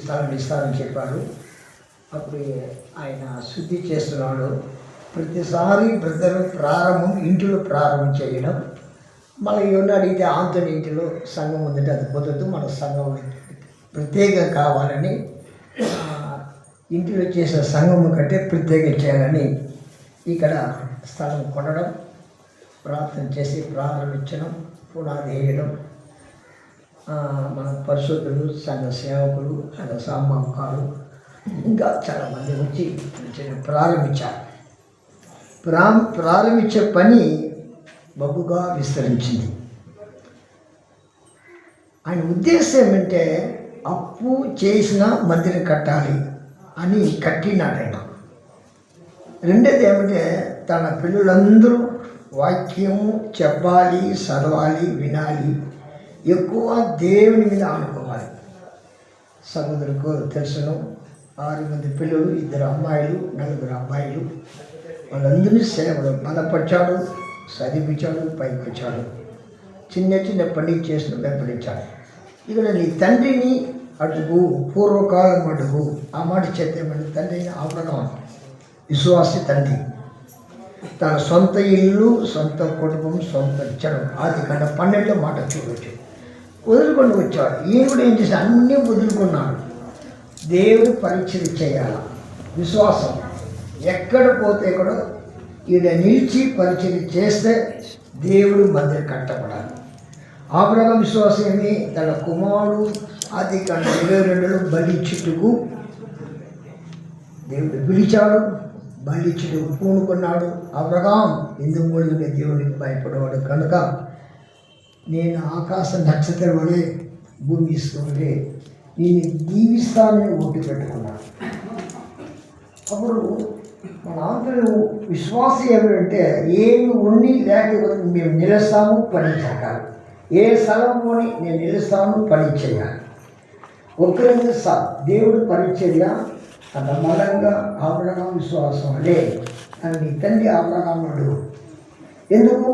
స్థలం ఇస్తారని చెప్పారు. అప్పుడు ఆయన శుద్ధి చేస్తున్నాడు. ప్రతిసారి బ్రదర్ ఇంటిలో ప్రారంభం చేయడం, మళ్ళీ ఎవరిని అడిగితే ఆంతోని ఇంటిలో సంఘం ఉందంటే అది కుదరదు, మన సంఘం ప్రత్యేకంగా కావాలని ఇంటిలో చేసే సంఘం కంటే ప్రత్యేకం చేయాలని ఇక్కడ స్థలం కొనడం, ప్రార్థన చేసి ప్రారంభించడం, పునాది వేయడం, మన పరిశుద్ధులు, సంఘ సేవకులు, సంఘ సామాకాలు ఇంకా చాలామంది వచ్చి ప్రారంభించారు. ప్రారంభించే పని బహుగా విస్తరించింది. ఆయన ఉద్దేశం ఏమంటే అప్పు చేసిన మందిరం కట్టాలి అని కట్టినాడైన. రెండోది ఏమంటే తన పిల్లలందరూ వాక్యము చెప్పాలి, చదవాలి, వినాలి, ఎక్కువ దేవుని మీద ఆనుకోవాలి. సహోదరుకు తెలుసును, 6 మంది పిల్లలు, 2 అమ్మాయిలు, 4 అబ్బాయిలు, వాళ్ళందరినీ సేవలు బలపరిచాడు, చదివించాడు, పైకి వచ్చాడు. చిన్న చిన్న పని చేసిన వెంబడించాడు. ఇక్కడ నీ తండ్రిని అడుగు, పూర్వకాలం అడుగు. ఆ మాట చేతేమని తండ్రిని అబ్రహాము విశ్వాసి తండ్రి, తన సొంత ఇల్లు, సొంత కుటుంబం, సొంత జనం, ఆదికాండ 12 మాట చూడవచ్చు. వదులుకొని వచ్చాడు. ఈయన కూడా ఏం చేసి అన్నీ వదులుకున్నాడు. దేవుడు పరిచయం చేయాలి. విశ్వాసం ఎక్కడ పోతే కూడా ఈయన నిలిచి పరిచయం చేస్తే దేవుడు మందిరం కట్టబడాలి. అబ్రహాము విశ్వాసం ఏమి, తన కుమారుడు ఆదికాండ 22లో బలిచ్చుటకు దేవుడు పిలిచాడు, బలిచ్చుటకు పూనుకున్నాడు. అబ్రహాము ఎందుకు కూడా దేవునికి భయపడేవాడు కనుక నేను ఆకాశ నక్షత్రం వలె భూమి ఇస్తుంటే నేను దీవిస్తానని ఒట్టు పెట్టుకున్నాను. అప్పుడు మన ఆంధ్రులు విశ్వాసం ఏమిటంటే ఏమి ఉండి లేకపోతే మేము నిలుస్తాము, పని చేయాలి. ఏ స్థలం కొని నేను నిలుస్తాను, పని చేయాలి. ఒకరికి దేవుడు పరిచర్య అంత బలంగా అబ్రహాము విశ్వాసం అదే అని నీ తండ్రి అబ్రహాము అడుగు. ఎందుకు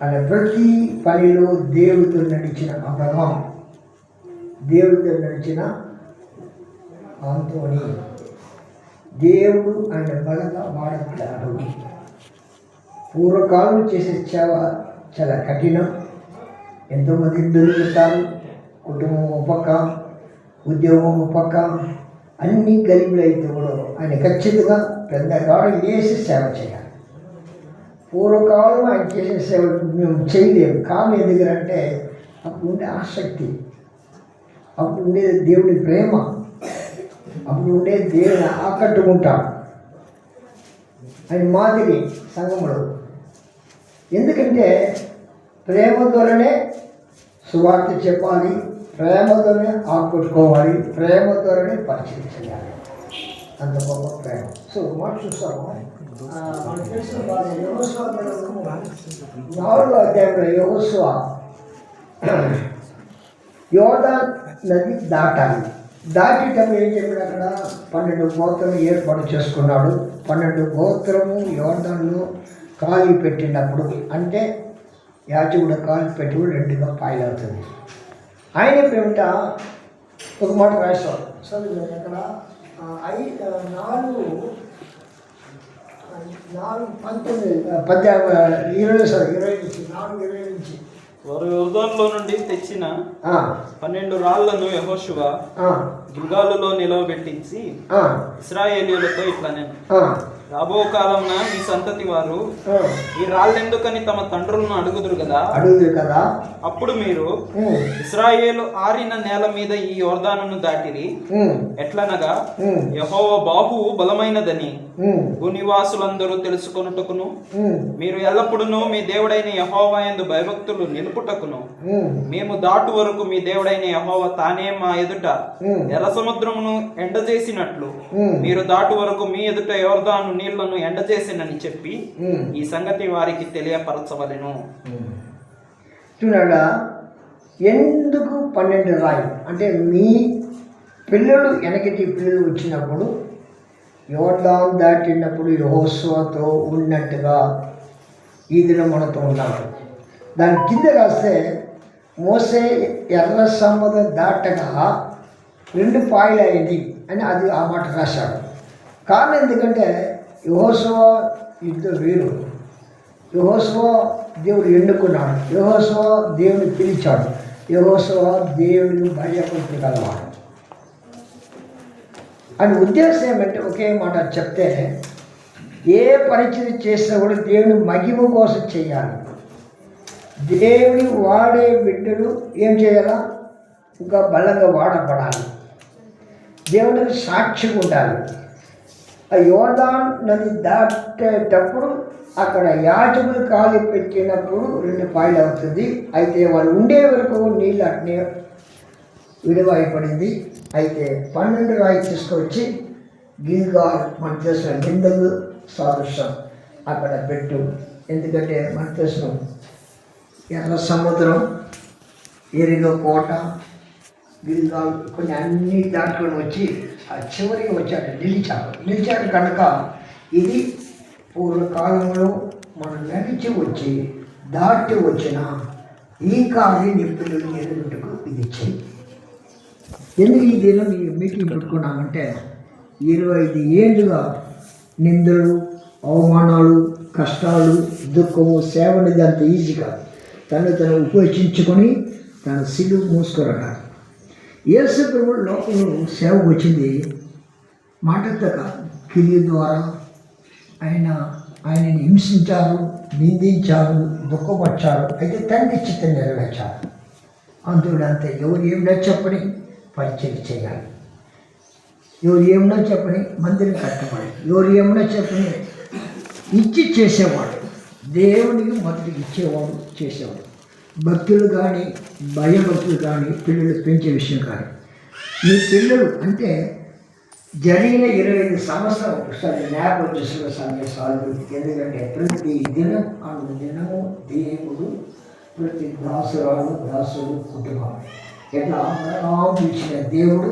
ఆయన ప్రతి పనిలో దేవుడితో నడిచిన అబ్రహాము, దేవుడితో నడిచిన ఆంతోని, దేవుడు ఆయన బలంగా వాడతాడు. పూర్వకాలం చేసే సేవ చాలా కఠినం. ఎంతోమంది దొరుకుతారు. కుటుంబం ఒక పక్క, ఉద్యోగం ఒక పక్క, అన్నీ గరీబులు అయితే కూడా ఆయన ఖచ్చితంగా పెద్దగాడు వేసి సేవ చేయాలి. పూర్వకాలం ఆయన చేసే సేవ మేము చేయలేము. కారణం ఎందుకంటే అప్పుడు ఉండే ఆసక్తి, అప్పుడు ఉండేది దేవుని ప్రేమ, అప్పుడు ఉండే దేవుని ఆకట్టుకుంటాం. ఆయన మాదిరి సంఘంలో ఎందుకంటే ప్రేమ ద్వారానే సువార్త చెప్పాలి, ప్రేమ ద్వారానే ఆకట్టుకోవాలి, ప్రేమ ద్వారానే పరిచయం చేయాలి. అంత గొప్ప ప్రేమ. సో మాట చూస్తాము, మనకు తెలిసిన బాగా యెహోషువ 4వ అధ్యాయంలో యెహోషువ యోర్దాను నది దాటాలి. దాటేటప్పుడు ఏం చెప్పాడు, అక్కడ 12 గోత్రము ఏర్పాటు చేసుకున్నాడు. 12 గోత్రము యోర్దానులో కాలు పెట్టినప్పుడు, అంటే యాజకుడు కాలు పెట్టి 2గా పాయలవుతుంది. ఆయన ఏమిట ఒక మాట రాశాడు. చదువు అక్కడ 4:20 నుంచి వారు యోర్దానులో నుండి తెచ్చిన 12 రాళ్లను యెహోషువ గిల్గాలులో నిలవబెట్టించి ఇశ్రాయేలీయులతో ఇట్లా, నేను రాబో కాలంన మీ సంతతి వారు ఈ రాళ్ళెందుకని తమ తండ్రులను అడుగుదురు కదా. అప్పుడు మీరు ఇశ్రాయేలు ఆరిన నేల మీద ఈ యోర్దానును దాటిరి. ఎట్లనగా యెహోవా బాహువు బలమైనదని భూనివాసులందరూ తెలుసుకొనుటకును, మీరు ఎల్లప్పుడూ మీ దేవుడైన యెహోవా యందు భయభక్తులు నిలుపుటకును, మేము దాటు వరకు మీ దేవుడైన యెహోవా తానే మా ఎదుట ఎర్ర సముద్రమును ఎండజేసినట్లు మీరు దాటు వరకు మీ ఎదుట యోర్దాను నీళ్లను ఎండజేసినని చెప్పి ఈ సంగతి వారికి తెలియపరచవలెను. చూడడా, ఎందుకు 12 రాయి అంటే మీ పిల్లలు వెనకటి పిల్లలు వచ్చినప్పుడు యోర్దాను దాటినప్పుడు యెహోషువతో ఉన్నట్టుగా ఈ దినం మనతో ఉన్నాడు. దాని కింద రాస్తే మోసే ఎర్ర సముద్రం దాటగా 2 పాయలు అయింది అని అది ఆ మాట రాశాడు. కారణం ఎందుకంటే యెహోషువ యుద్ధ వీరుడు, యెహోషువ దేవుడు ఎన్నుకున్నాడు, యెహోషువ దేవుని పిలిచాడు, యెహోషువ దేవుడిని భయభక్తులు కలవాడు. అని ఉద్దేశం ఏమంటే ఒకే మాట చెప్తే, ఏ పరిచయం చేసినా కూడా దేవుని మహిమ కోసం చేయాలి. దేవుని వాడే బిడ్డలు ఏం చేయాలా? ఇంకా బలంగా వాడబడాలి, దేవునికి సాక్షిగా ఉండాలి. ఆ యోర్దాను నది దాటేటప్పుడు అక్కడ యాజకులు కాలు పెట్టినప్పుడు 2 పాయలు అవుతుంది. అయితే వాళ్ళు ఉండే వరకు నీళ్ళు అట్నే విడువైపడింది. అయితే 12 రాయి తీసుకొచ్చి గిల్గాల్ మన దేశం నిందలు సాదృశ్యం అక్కడ పెట్టు. ఎందుకంటే మన దేశం ఎర్ర సముద్రం, ఎరిగో కోట, గిల్గాల్ కొన్ని అన్ని దాటుకొని వచ్చి ఆ చివరికి వచ్చాడు, నిలిచాడు కనుక ఇది పూర్వకాలంలో మనం నడిచి వచ్చి దాటి వచ్చిన ఈ కాలి నిప్పులు ఎదుగుటకు ఇది చెయ్యి. ఎందుకు ఈ దినం ఈ మీటింగ్ పెట్టుకున్నామంటే 25 ఏళ్ళుగా నిందలు, అవమానాలు, కష్టాలు, దుఃఖము, సేవనిది అంత ఈజీగా తను ఉపేక్షించుకొని తన సిలువ మూసుకున్నాడు. యేసు ప్రభువు లోకంలో సేవకు వచ్చింది మాటతో కిలి ద్వారా. ఆయనని హింసించారు, నిందించారు, దుఃఖపరిచారు. అయితే తండ్రి చిత్తం నెరవేర్చారు. అందులో అంతే, ఎవరు ఏమిటో చెప్పని పరిచయం చేయాలి, ఎవరు ఏమన్నా చెప్పని మందిరం కట్టబడి, ఎవరు ఏమన్నా చెప్పని ఇచ్చి చేసేవాడు, దేవునికి మొదటికి ఇచ్చేవాడు, చేసేవాడు. భక్తులు కానీ భయభక్తులు కానీ పిల్లలు పెంచే విషయం కానీ ఈ పిల్లలు అంటే జరిగిన 25 సంవత్సరం ఒకసారి జ్ఞాపకం చేసుకున్న సందేశాలు. ఎందుకంటే ప్రతి దినం దినము దేవుడు ప్రతి దాసుడు కుటుంబం ఎట్లా పిలిచిన దేవుడు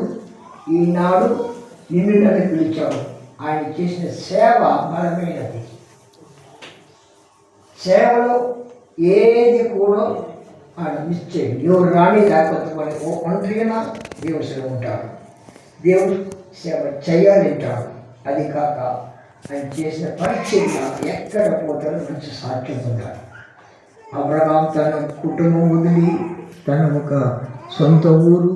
ఈనాడు నిన్ను నన్ను పిలిచాడు. ఆయన చేసిన సేవ బలమైనది. సేవలో ఏది కూడా ఆయన మిస్ చేయండి. ఎవరు రాని లేకపోతే మనకి ఒంటరిగా దేవుడు సేవ ఉంటాడు, దేవుడు సేవ చేయాలంటాడు. అది కాక ఆయన చేసిన పరిచర్య ఎక్కడ పోతారో మంచి సాక్ష్యం పొందాలి. అబ్రహాం తన కుటుంబం వదిలి తన ఒక సొంత ఊరు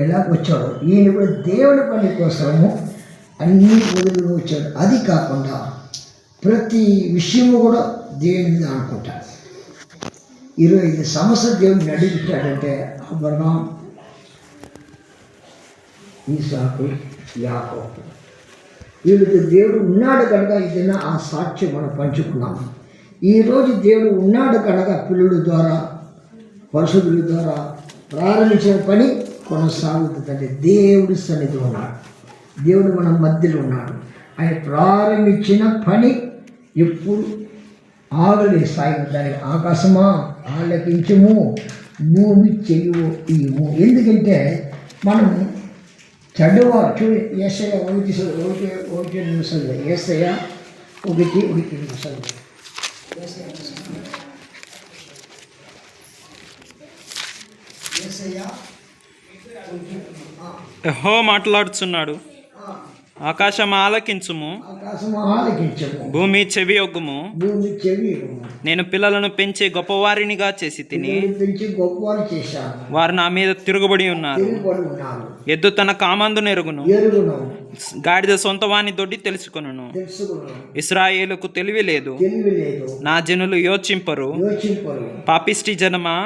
ఎలా వచ్చాడు, ఈయన కూడా దేవుని పని కోసము అన్నీ వదిలి వచ్చాడు. అది కాకుండా ప్రతి విషయము కూడా దేవుని మీద అనుకుంటాడు. 25 సంవత్సరాలు దేవుడు నడిపించాడంటే అబ్రహాం, ఈసాకు, యాకోబు వీళ్ళకి దేవుడు ఉన్నాడు కనుక ఇదైనా ఆ సాక్ష్యం మనం పంచుకున్నాము. ఈరోజు దేవుడు ఉన్నాడు కనుక పిల్లుల ద్వారా పరిశుద్ధుల ద్వారా ప్రారంభించిన పని కొనసాగుతుందంటే దేవుడి సన్నిధి ఉన్నాడు, దేవుడు మన మధ్యలో ఉన్నాడు. ఆయన ప్రారంభించిన పని ఎప్పుడు ఆగలే సాయం. దానికి ఆకాశమా ఆలకించము, భూమి చెయ్యము ఇయ్యము. ఎందుకంటే మనం చదువారు చూడు, ఏసయ్య 1 నిమిషాలు, ఏసయ్య 1 నిమిషాలు. యెహోవా మాట్లాడుచున్నాడు, ఆకాశం ఆలకించుము, భూమి చెవి ఒగ్గుము. నేను పిల్లలను పెంచి గొప్పవారినిగా చేసి తిని వారు నా మీద తిరుగుబడి ఉన్నారు. ఎద్దు తన కామందును ఎరుగును, గాడిద సొంత వాని దొడ్డి తెలుసుకొనును. ఇశ్రాయేలుకు తెలివి లేదు, నా జనులు యోచింపరు. పాపిష్టి జనమా,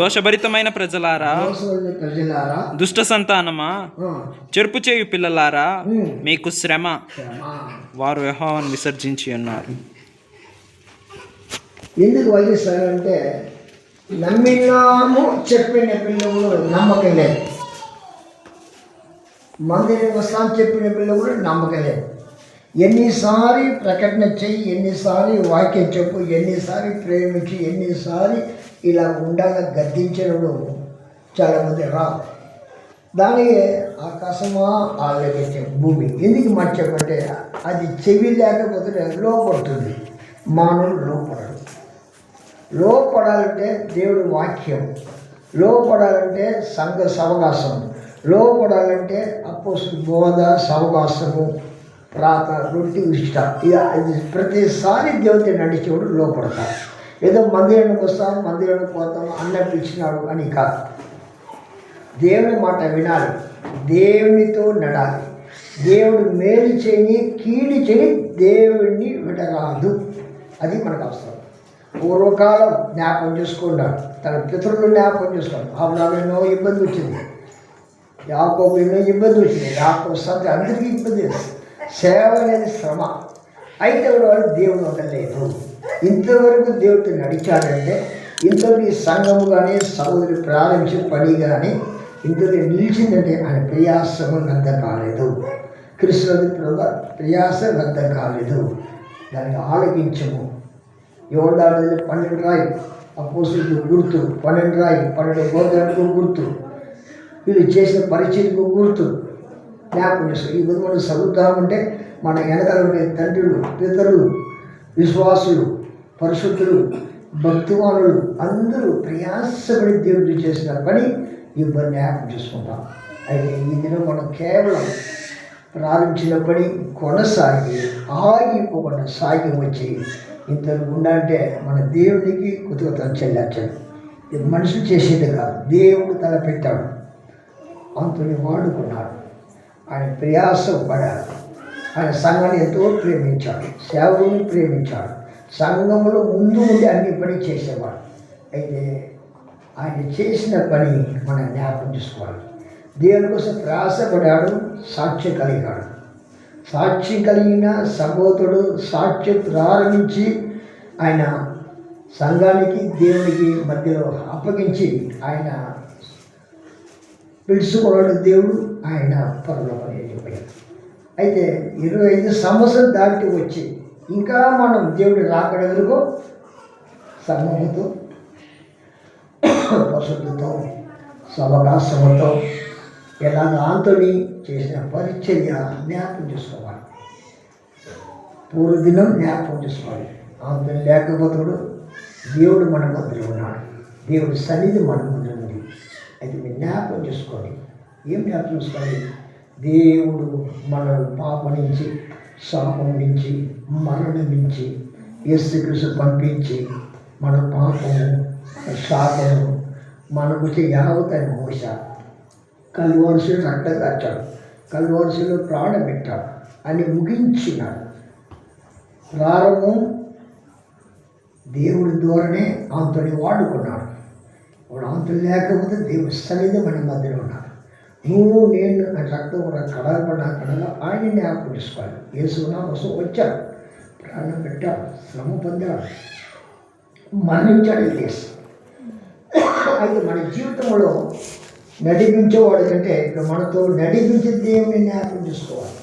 దోషభరితమైన ప్రజలారా, దుష్ట సంతానమా, చెరుపు చేయు పిల్లలారా, మీకు శ్రమ. వారు యెహోవాను విసర్జించి ఉన్నారు. ఎందుకు వదిలిస్తారంటే నమ్మినాము చెప్పిన పిల్లలు నమ్మకం లేదు, మందిరం వస్తాను చెప్పిన పిల్లలు కూడా నమ్మకం లేదు. ఎన్నిసారి ప్రకటన చెయ్యి, ఎన్నిసారి వాక్యం చెప్పు, ఎన్నిసారి ప్రేమించి, ఎన్నిసారి ఇలా ఉండాలని గద్దించినప్పుడు చాలామంది రాదు. దానికి ఆకాశమా ఆలకించే భూమి. ఎందుకు మాట చెప్పంటే అది చెవి లేకపోతే లోపడుతుంది, మానవుడు లోపడడు. లోపడాలంటే దేవుడి వాక్యం, లోపడాలంటే సంఘ సవకాశం, లోపడాలంటే అపోస్తలుల బోధ, సవకాశము, ప్రార్థన, రొట్టి ఇష్ట ఇది ప్రతిసారి దేవుడితో నడిచేవాడు లోపడతాడు. ఏదో మందిరానికి వస్తాం, మందిరానికి పోతాం, అన్నట్టు ఇచ్చినాడు అని కాదు. దేవుని మాట వినాలి, దేవునితో నడాలి. దేవుడు మేలు చేయని, కీడు చేయని దేవుడిని విడరాదు. అది మనకు అవసరం. పూర్వకాలం జ్ఞాపకం చేసుకున్నాడు, తన పితరులు జ్ఞాపకం చేసుకున్నాడు. అప్పుడు ఎన్నో ఇబ్బంది వచ్చింది, యాకోబు ఎన్నో ఇబ్బంది వచ్చింది, యాకోబు సంత అందరికీ ఇబ్బంది. సేవ అనేది శ్రమ. అయితే కూడా వాళ్ళు దేవుడు ఉండలేదు. ఇంతవరకు దేవుడితో నడిచాడంటే ఇంతవరకు ఈ సంఘము కానీ సహోదరు ప్రారంభించే పని కానీ ఇంతలో నిలిచిందంటే ఆయన ప్రయాసము వ్యర్థం కాలేదు. కృష్ణుడి ప్రయాస వ్యర్థం కాలేదు. దానికి ఆలకించము. యోర్దాను 12 రాయి అపోస్తలులకు గుర్తు, 12 రాయి 12 గోత్రాలకు గుర్తు, వీళ్ళు చేసిన పరిచయకు గుర్తు జ్ఞాపకం చేసుకో. ఈ విధంగా మనం చదువుతామంటే మన వెనకాల ఉండే తండ్రులు, పితరులు, విశ్వాసులు, పరిశుద్ధులు, భక్తివానులు అందరూ ప్రయాసపడి దేవుడు చేసిన పని ఇబ్బంది జ్ఞాపకం చేసుకుంటాం. అయితే ఈ దినం మనం కేవలం ప్రారంభించిన పని కొనసాగి ఆగిపోకుండా సాగి వచ్చి ఇంతకు ఉండంటే మన దేవుడికి కృతజ్ఞతలు చెల్లించాలి. ఇది మనుషులు చేసేది కాదు, దేవుడు తలపెట్టాడు, అంతని వాడుకున్నాడు. ఆయన ప్రయాసపడాడు. ఆయన సంఘాన్ని ఎంతో ప్రేమించాడు, సేవకుని ప్రేమించాడు, సంఘంలో ముందు ఉండి అన్ని పని చేసేవాడు. అయితే ఆయన చేసిన పని మనం జ్ఞాపకం చేసుకోవాలి. దేవుని కోసం ప్రయాసపడాడు, సాక్ష్యం కలిగాడు. సాక్ష్యం కలిగిన సహోదరుడు సాక్ష్యం ప్రారంభించి ఆయన సంఘానికి దేవునికి మధ్యలో అప్పగించి ఆయన పిలుచుకున్నాడు దేవుడు. ఆయన పరలోకం వెళ్ళిపోయాడు. అయితే 25 సంవత్సరాలు దాటి వచ్చి ఇంకా మనం దేవుడు రాకడెదురుకో సంఘముతో, పశువులతో, సవకాశములతో ఎలాగ ఆంతోని చేసిన పరిచర్య జ్ఞాపకం చేసుకోవాలి. పూర్వదినం జ్ఞాపకం చేసుకోవాలి. ఆంతోని లేకపోతాడు. దేవుడు మన మధ్యలో ఉన్నాడు, దేవుడి సన్నిధి మన మధ్య ఉంది. అయితే మీరు జ్ఞాపకం చేసుకోండి. ఏం జ్ఞాపకం చేసుకోవాలి? దేవుడు మన పాప నుంచి, శాపం నుంచి, మరణం నుంచి యేసుక్రీస్తు పంపించి మన పాపము, శాపము మనకు యావతని మోస కల్వరిశిలో రక్తం కార్చాడు, కల్వరిశిలో ప్రాణం పెట్టాడు అని ముగించినాడు. ప్రారంభం దేవుడి ద్వారానే ఆంతని వాడుకున్నాడు. ఇప్పుడు ఆంతలు లేకపోతే దేవుడి సన్నిధి మన మధ్యలో ఉన్నాడు. నువ్వు నేను రక్తం కడగబడిన కడగా ఆయన జ్ఞాపకం చేసుకోవాలి. యేసు నా కోసం వచ్చాడు, ప్రాణం పెట్టాడు, శ్రమ పొందాడు, మరణించాడు యేసు. అయితే మన జీవితంలో నడిపించేవాడు కంటే ఇప్పుడు మనతో నడిపించే దేవుని జ్ఞాపకం చేసుకోవాలి.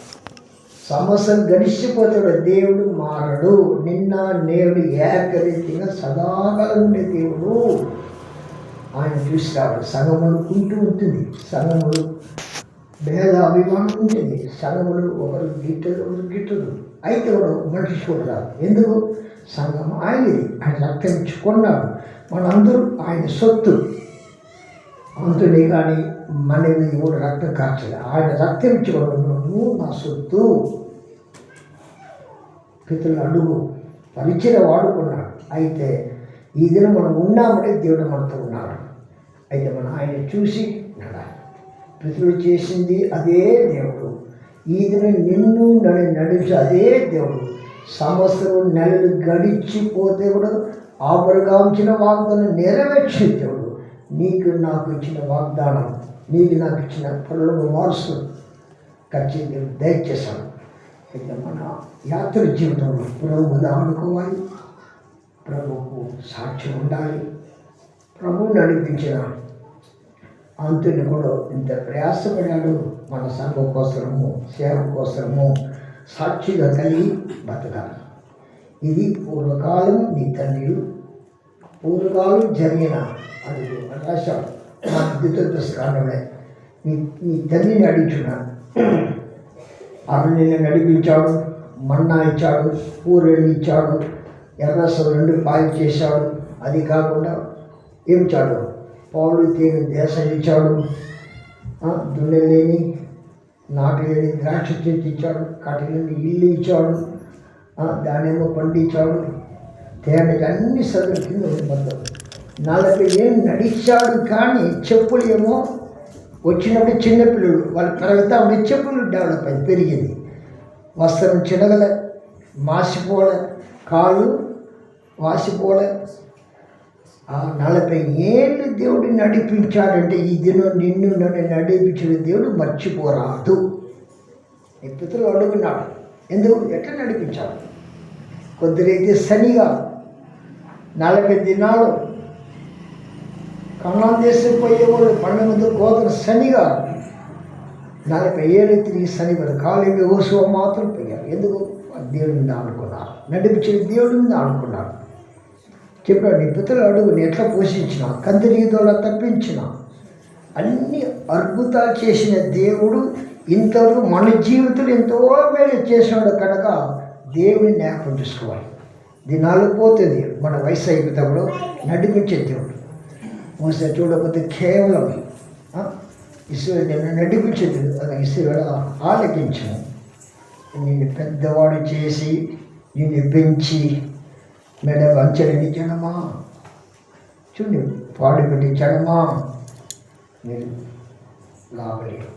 సంవత్సరం గడిచిపోతాడు, దేవుడు మారడు. నిన్న నేడు ఏకరీతిగా సదాకాలం ఉండే దేవుడు. ఆయన చూసి రావాలి. సంఘములు కుంటూ ఉంటుంది, సంఘములు భేద అభిమానం ఉంటుంది, సంఘములు ఒకరు గిట్టదు, ఒకరు గిట్టదు. అయితే కూడా మనిషి చూడరాదు. ఎందుకు? సంఘం ఆయనది, ఆయన రక్తం ఇచ్చుకున్నాడు. మనందరూ ఆయన సొత్తు. అంతుడే కానీ మనది కూడా రక్తం కార్చలేదు. ఆయన రక్తం ఇచ్చుకోవడం నువ్వు నా సొత్తు. పితరులు అడుగు పరిచయ వాడుకున్నాడు. అయితే ఈ దినం మనం ఉన్నామంటే దేవుడు మనతో ఉన్నాడు. అయితే మనం ఆయన చూసి నడాలి. పితరులు చేసింది అదే దేవుడు. ఈ దినం నిన్ను నడిచి అదే దేవుడు. సంవత్సరం నెలలు గడిచిపోతే కూడా ఆబరగాంచిన వాగ్దానం నెరవేర్చే దేవుడు. నీకు నాకు ఇచ్చిన వాగ్దానం, నీకు నాకు ఇచ్చిన పనులను వారసు ఖచ్చితంగా దయచేశాను. అయితే మన యాత్ర జీవితంలో ప్రభువుని ఆడుకోవాలి, ప్రభువుకు సాక్షి ఉండాలి. ప్రభువు నడిపించిన అంతుని కూడా ఇంత ప్రయాసపడాడు. మన సంఘం కోసము, సేవ కోసము సాక్షిగా కలిగి బతకాలి. ఇది పూర్వకాలం నీ తండ్రులు పూర్వకాలం జరిగిన అడుగు రాశాడు. నా ద్వితీయోపదేశకాండమే నీ తండ్రిని అడిగిచున్నాను. అరణ్యంలో నడిపించాడు, మన్నా ఇచ్చాడు, పూరేళ్ళు ఇచ్చాడు, ఎర్రసం 2 పాయలు చేశాడు. అది కాకుండా ఏం చాడు పౌలు తీగ దేశం ఇచ్చాడు. దున్నలేని నాటు లేని ద్రాక్ష చెట్టు ఇచ్చాడు, కట్టలేని ఇల్లు ఇచ్చాడు, దానేమో పండించాడు, తేనెకి అన్ని సదులు కింద మొత్తం 40 ఏళ్ళు నడిచాడు. కానీ చెప్పులు ఏమో వచ్చినప్పుడు చిన్నపిల్లలు వాళ్ళు పెరుగుతా ఉండే చెప్పులు డెవలప్ అయింది, పెరిగింది. వస్త్రం చినగలే, మాసిపోలే, కాళ్ళు వాసిపోలే. 40 ఏళ్ళు దేవుడు నడిపించాడంటే ఈ దినం నిన్ను నన్ను నడిపించిన దేవుడు మర్చిపోరాదు. నీ పితరులు అడుగున్నాడు, ఎందుకు ఎట్లా నడిపించాడు? కొద్దిరైతే శనిగా 40 దినాలు కన్నాన్ దేశం పోయేవాళ్ళు 12 గోత్ర శనిగా 40 ఏళ్ళు తిరిగి శనివారు కాలేజీ ఓసువ మాత్రం పోయారు. ఎందుకు? దేవుడి మీద ఆడుకున్నారు, నడిపించిన దేవుడి మీద ఆడుకున్నారు. చెప్పాడు, నీ పితరులు అడుగు, నేను ఎట్లా పోషించిన, కందిరీదోలా తప్పించిన, అన్ని అద్భుతాలు చేసిన దేవుడు ఇంతవరకు మన జీవితంలో ఎంతో మేలు చేసినాడు కనుక దేవుని జ్ఞాపకం చేసుకోవాలి. దినాలు పోతుంది, మన వయసు అయిపోతప్పుడు నడిపించే దేవుడు. మోసే చూడకపోతే కేవలం ఇస్రాయేలు నేను నడిపించే దేవుడు. అది ఇస్రాయేలు ఆలకించను. నిన్ను పెద్దవాడు చేసి నిన్ను పెంచి మెడ వంచని జనమా, చూడండి పాడుపెట్టి జనమా మీరు లాభలేరు.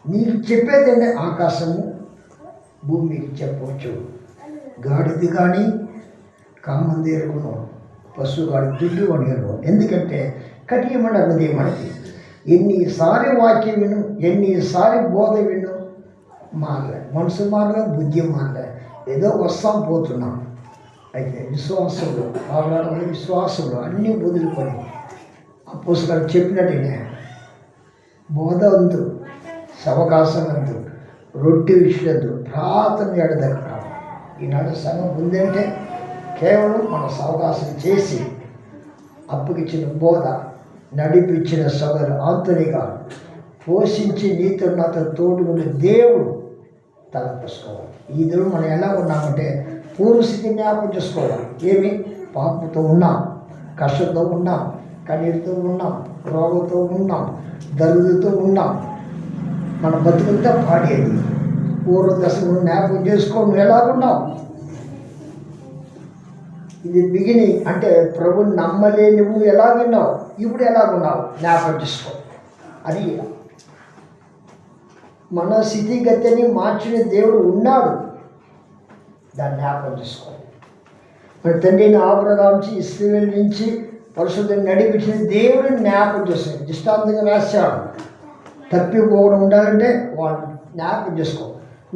నీకు చెప్పేదంటే ఆకాశము భూమికి చెప్పవచ్చు. గాడిది కానీ కామందేరుకును, పశువు గాడి దుడ్డు అడిగారు. ఎందుకంటే కఠినమైన హృదయం మనకి. ఎన్నిసారి వాక్యం విను, ఎన్నిసారి బోధ విను, మారలే, మనసు మారలే, బుద్ధి మారలే, ఏదో వస్తాం పోతున్నాం. అయితే విశ్వాసంలో ఆడవాళ్ళ విశ్వాసంలో అన్నీ వదులుకొని అపోస్తలులు చెప్పినట్టునే బోధ వద్దు, సవకాశం వద్దు, రొట్టె విషయద్దు, ప్రార్థన ఎడదగ్గర. ఈనాడు సంఘం ఉందంటే కేవలం మన సవకాశం చేసి అప్పగిచ్చిన బోధ నడిపించిన సోదరు ఆంతరిగా పోషించి నీతో నాతో తోడుకునే దేవుడు తలపసుకోవాలి. ఈ దేవుడు మనం ఎలా ఉన్నామంటే పూర్వస్థితి జ్ఞాపకం చేసుకోవాలి. ఏమి పాపంతో ఉన్నాం, కష్టంతో ఉన్నాం, కన్నీటితో ఉన్నాం, రోగంతో ఉన్నాం, దరుదుతో ఉన్నాం, మన బతుకంతా పాడేది. పూర్వ దశను జ్ఞాపకం చేసుకో, నువ్వు ఎలాగున్నావు. ఇది బిగినింగ్ అంటే ప్రభుని నమ్మలే నువ్వు ఎలాగున్నావు, ఇప్పుడు ఎలాగున్నావు జ్ఞాపకం చేసుకో. అది మన స్థితిగతిని మార్చిన దేవుడు ఉన్నాడు, దాన్ని జ్ఞాపకం చేసుకో. మన తండ్రిని ఆబ్రహాముచి ఇశ్రాయేలు నుంచి పరిశుద్ధుని నడిపించిన దేవుడిని జ్ఞాపకం చేస్తాడు. దృష్టాంతంగా రాశాడు. తప్పిపోవడం ఉండాలంటే వాళ్ళు జ్ఞాపకం చేసుకో.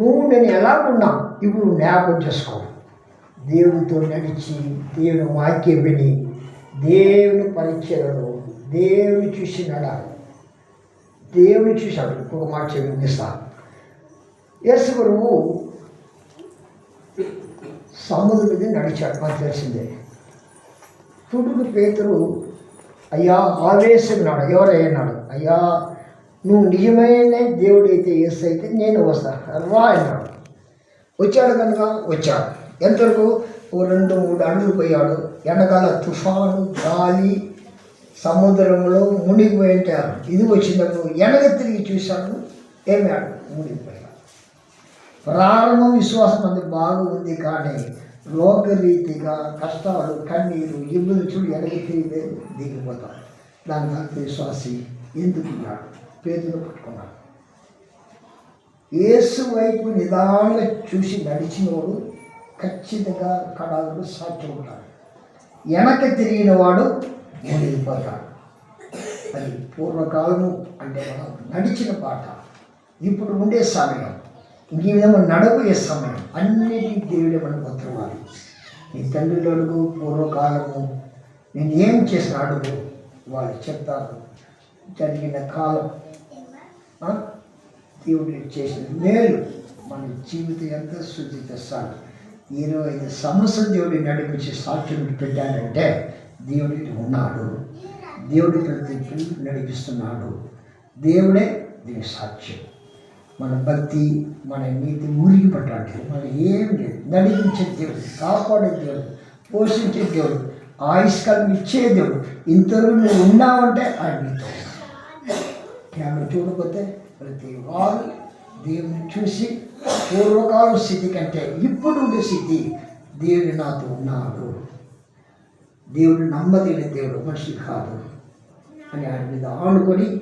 నువ్వు నేను ఎలా ఉన్నావు ఇప్పుడు జ్ఞాపకం చేసుకో. దేవునితో నడిచి దేవుని వాక్యం విని దేవుని పరిచయలో దేవుని చూసి నడాలి. దేవుని చూశాడు. ఇంకొక మాట వినిపిస్తాను. యేసు ప్రభువు సముద్రం మీద నడిచాడు, మనకు తెలిసిందే. తుడుకు పేతురు అయ్యా ఆవేశన్నాడు. ఎవరయ్యన్నాడు? అయ్యా నువ్వు నిజమైన దేవుడైతే యేసు అయితే నేను వస్తా రా అన్నాడు. వచ్చాడు కనుక వచ్చాడు. ఎంతవరకు 2-3 అడుగులు పోయాడు. వెనకాల తుఫాను గాలి సముద్రంలో మునిగిపోయింటారు. ఇది వచ్చినప్పుడు వెనక తిరిగి చూశాడు, ఏమాడు మునిగిపోయాడు. ప్రారంభం విశ్వాసం అంత బాగా ఉంది, కానీ లోకరీతిగా కష్టాలు కన్నీరు ఇబ్బంది చూడు వెనక తిరిగి దిగిపోతాడు. దాని అంత విశ్వాసి ఎందుకున్నాడు? పేదలు పట్టుకున్నాడు. యేసు వైపు నిదానంగా చూసి నడిచినవాడు ఖచ్చితంగా కడాలకు సాక్షి ఉంటాడు. వెనక తిరిగిన వాడు మునిగిపోతాడు. అది పూర్వకాలము అంటే మనం నడిచిన పాట. ఇప్పుడు ఉండే సమయం, ఇంక ఈ విధంగా నడవే సమయం. అన్నిటికీ దేవుడే మనకు ఉత్తరవాలి. నీ తండ్రులు అడుగు, పూర్వకాలము నేను ఏం చేసిన అడుగు, వాళ్ళు చెప్తారు. జరిగిన కాలం దేవుడు చేసిన మేలు మన జీవితం ఎంత శుద్ధి తెస్తాడు. 25 సంవత్సరం దేవుడిని నడిపించి సాక్ష్యం పెట్టాడంటే దేవుడికి ఉన్నాడు. దేవుడి ప్రతి నడిపిస్తున్నాడు. దేవుడే దీని సాక్ష్యం. మన భక్తి మన నీతి మురిగి పట్టాలి. మన ఏం లేదు. నడిపించే దేవుడు, కాపాడే దేవుడు, పోషించే దేవుడు, ఆయుష్కాలం ఇచ్చే దేవుడు. ఇంతవరకు నువ్వు ఉన్నావంటే ఆయన నీతో. కేవలం చూడకపోతే ప్రతి వారు దేవుని చూసి పూర్వకాల స్థితి కంటే ఇప్పుడు ఉండే స్థితి, దేవుడు నాతో ఉన్నాడు, దేవుడు నమ్మదగిన దేవుడు, మనిషి కాదు అని ఆయన మీద ఆనుకొని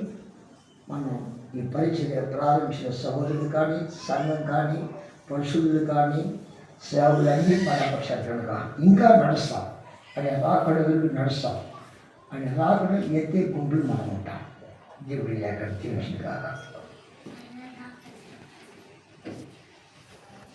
మనం ఈ పరిచర్య ప్రారంభించిన సహోదరులు కానీ, సంఘం కానీ, పరుషులు కానీ, సేవలన్నీ పరపక్షంగా ఇంకా నడుస్తాం. ఆయన రాకడ నడుస్తాం. ఆయన రాకడ ఎత్తే గుంపులు మనం ఉంటాం. దేవుడి లేక తెలిసిన కాదు.